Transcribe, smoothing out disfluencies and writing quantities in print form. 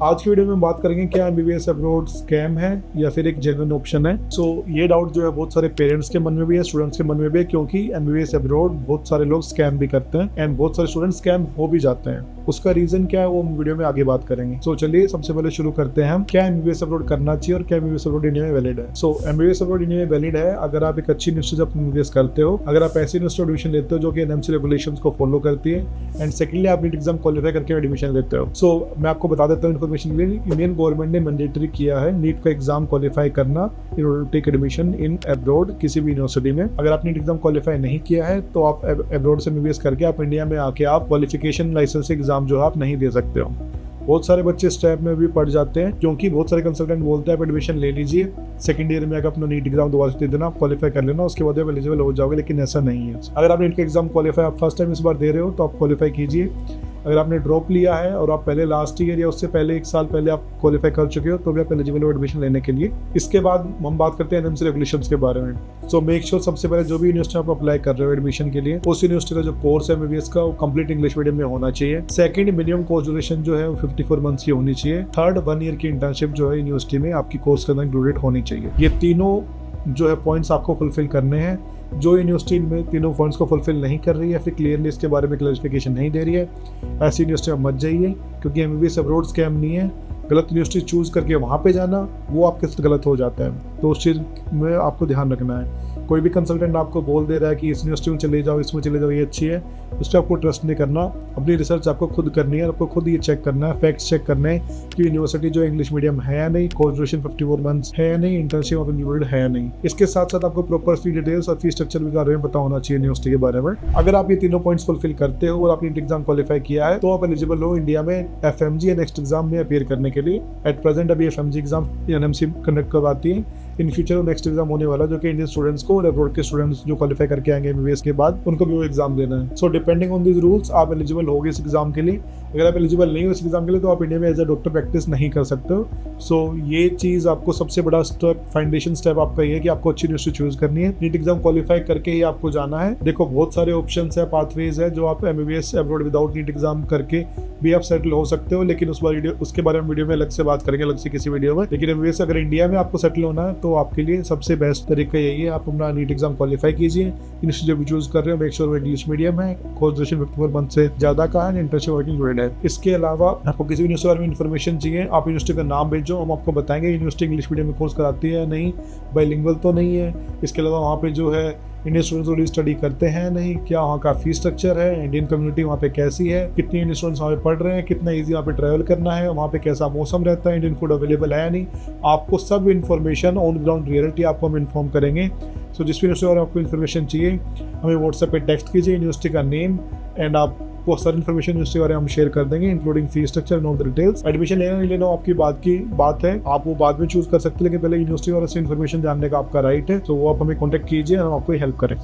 आज की वीडियो में बात करेंगे क्या एमबीबीएस अब्रॉड स्कैम है या फिर एक जेन्युइन ऑप्शन है। ये डाउट जो है बहुत सारे पेरेंट्स के मन में भी है, स्टूडेंट्स के मन में भी है, क्योंकि एमबीबीएस अब्रॉड बहुत सारे लोग स्कैम भी करते हैं एंड बहुत सारे स्टूडेंट स्कैम हो भी जाते हैं। उसका रीजन क्या है वो वीडियो में आगे बात करेंगे। चलिए सबसे पहले शुरू करते हैं हम क्या एमबीबीएस अब्रॉड करना चाहिए और क्या एमबीबीएस अब्रॉड इंडिया में वैलिड है। एमबीबीएस अब्रॉड इंडिया में वैलिड है अगर आप एक अच्छी यूनिवर्सिटी से एमबीबीएस करते हो, अगर आप ऐसी यूनिवर्सिटी एडमिशन लेते हो जो कि एनएमसी रेगुलेशंस को फॉलो करती है एंड सेकेंडली आप नीट एग्जाम क्वालिफाई करके एडमिशन लेते हो। मैं आपको बता देता हूँ इन्फॉर्मेशन के लिए, इंडियन गवर्नमेंट ने मैंडेटरी किया है नीट का एग्जाम क्वालिफाई करना in order to take admission in abroad किसी भी यूनिवर्सिटी में। अगर आप नीट एग्जाम क्वालिफाई नहीं किया है तो आप अब्रॉड से एमबीबीएस करके आप इंडिया में आके आप क्वालिफिकेशन लाइसेंस एग्जाम जो है आप नहीं दे सकते हो। बहुत सारे बच्चे इस टाइप में भी पढ़ जाते हैं क्योंकि बहुत सारे कंसल्टेंट बोलते हैं आप एडमिशन ले लीजिए, सेकंड ईयर में आकर अपना नीट एग्जाम दोबारा दे देना, आप क्वालिफाई कर लेना, उसके बाद आप एलिजिबल हो जाओगे, लेकिन ऐसा नहीं है। अगर आप नीट का एग्जाम क्वालिफाई आप फर्स्ट टाइम इस बार दे रहे हो तो आप क्वालिफाई कीजिए। अगर आपने ड्रॉप लिया है और आप पहले लास्ट ईयर या उससे पहले 1 साल पहले आप क्वालिफाई कर चुके हो तो भी आप एलिजिबल हो एडमिशन लेने के लिए। इसके बाद हम बात करते हैं एनएमसी रेगुलेशंस के बारे में। मेक श्योर सबसे पहले जो भी यूनिवर्सिटी आप अप्लाई कर रहे हो एडमिशन के लिए, उस यूनिवर्सिटी का जो कोर्स है एमबीबीएस का वो कंप्लीट इंग्लिश मीडियम में होना चाहिए। सेकंड, मिनिमम कोर्स ड्यूरेशन जो है वो 54 मंथ्स की होनी चाहिए। थर्ड, 1 ईयर की इंटर्नशिप जो है यूनिवर्सिटी में आपकी कोर्स के अंदर इंक्लूडेड होनी चाहिए। ये तीनों जो है पॉइंट्स आपको फुलफिल करने हैं। जो यूनिवर्सिटी में तीनों पॉइंट्स को फुलफिल नहीं कर रही है, फिर क्लियरली इसके बारे में क्लैरिफिकेशन नहीं दे रही है, ऐसी यूनिवर्सिटी में मत जाइए, क्योंकि एमबीबीएस अब्रॉड स्कैम नहीं है। गलत यूनिवर्सिटी चूज करके वहाँ पे जाना वो आपके साथ गलत हो जाता है, तो उस चीज़ में आपको ध्यान रखना है। कोई भी कंसल्टेंट आपको बोल दे रहा है कि इस यूनिवर्सिटी में चले जाओ, इसमें चले जाओ, ये अच्छी है, उस पर आपको ट्रस्ट नहीं करना। अपनी रिसर्च आपको खुद करनी है, आपको खुद ये चेक करना है, फैक्ट्स चेक करने हैं कि यूनिवर्सिटी जो इंग्लिश मीडियम है या नहीं, कोर्स ड्यूरेशन 54 मंथ्स है या नहीं, इंटर्नशिप ऑफ इंक्लूडेड है या नहीं। इसके साथ साथ आपको प्रॉपर फी डिटेल्स और फी स्ट्रक्चर के बारे में पता होना चाहिए यूनिवर्सिटी के बारे में। अगर आप ये तीनों पॉइंट्स फुलफिल करते हो और आपने नीट एग्जाम क्वालिफाई किया है तो आप एलिजिबल हो इंडिया में एफएमजी या नेक्स्ट एग्जाम में अपीयर करने के लिए। एट प्रेजेंट अभी एफएमजी एग्जाम एनएमसी कंडक्ट करवाती है, इन फ्यूचर नेक्स्ट एग्जाम होने वाला जो कि इंडियन स्टूडेंट्स को और अब्रॉड के स्टूडेंट्स जो क्वालिफाई करके आएंगे एमबीबीएस के बाद उनको भी वो एग्जाम देना है। डिपेंडिंग ऑन दिस रूल्स आप एलिजिबल होगे इस एग्जाम के लिए। अगर आप एलिजिबल नहीं हो इस एग्जाम के लिए तो आप इंडिया में एज अ डॉक्टर प्रैक्टिस नहीं कर सकते हो। ये चीज़ आपको सबसे बड़ा स्टेप, फाउंडेशन स्टेप आपका ये है कि आपको अच्छी यूनिवर्सिटी चूज करनी है, नीट एग्जाम क्वालिफाई करके ही आपको जाना है। देखो बहुत सारे ऑप्शंस है, पाथवेज है जो आप MBBS abroad without NEET exam करके भी आप सेटल हो सकते हो, लेकिन उसके बारे में वीडियो में अलग से बात करेंगे, अलग से किसी वीडियो में। लेकिन एमबीबीएस अगर इंडिया में आपको सेटल होना है तो आपके लिए सबसे बेस्ट तरीका यही है, आप अपना नीट एग्जाम क्वालिफाई कीजिए। यूनिवर्सिटी जो भी चूज कर रहे हो मेक श्योर वो इंग्लिश मीडियम है, कोर्स ड्यूरेशन 54 मंथ से ज्यादा का है, इंटर्नशिप वर्किंग ग्रेड है। इसके अलावा आपको किसी भी यूनिवर्सिटी में इन्फॉर्मेशन चाहिए, आप यूनिवर्सिटी का नाम भेजो, हम आपको बताएंगे यूनिवर्सिटी इंग्लिश मीडियम में कोर्स कराती है या नहीं, बाइलिंगुअल तो नहीं है। इसके अलावा वहाँ पे जो है इंडियन स्टूडेंट्स स्टडी करते हैं नहीं, क्या वहाँ का फीस स्ट्रक्चर है, इंडियन कम्युनिटी वहाँ पे कैसी है, कितने इंडियन स्टूडेंट्स वहाँ पे पढ़ रहे हैं, कितना इजी वहाँ पे ट्रैवल करना है, वहाँ पे कैसा मौसम रहता है, इंडियन फूड अवेलेबल है या नहीं, आपको सब इन्फॉर्मेशन ऑन ग्राउंड रियलिटी आपको हम इन्फॉर्म करेंगे। जिस भी यूनिवर्सिटी और आपको इन्फॉर्मेशन चाहिए हमें व्हाट्सएप पे टेक्स्ट कीजिए यूनिवर्सिटी का नेम एंड आपको सारी इन्फॉर्मेशन यूनिवर्सिटी के बारे में हम शेयर कर देंगे, including fee structure and all the details. Admission लेना नहीं लेना आपकी बात है, आप वो बाद में चूज कर सकते हैं, लेकिन पहले यूनिवर्सिटी और इन्फॉर्मेशन जानने का आपका राइट है। वो आप हमें कॉन्टैक्ट कीजिए, हम आपको हेल्प करें।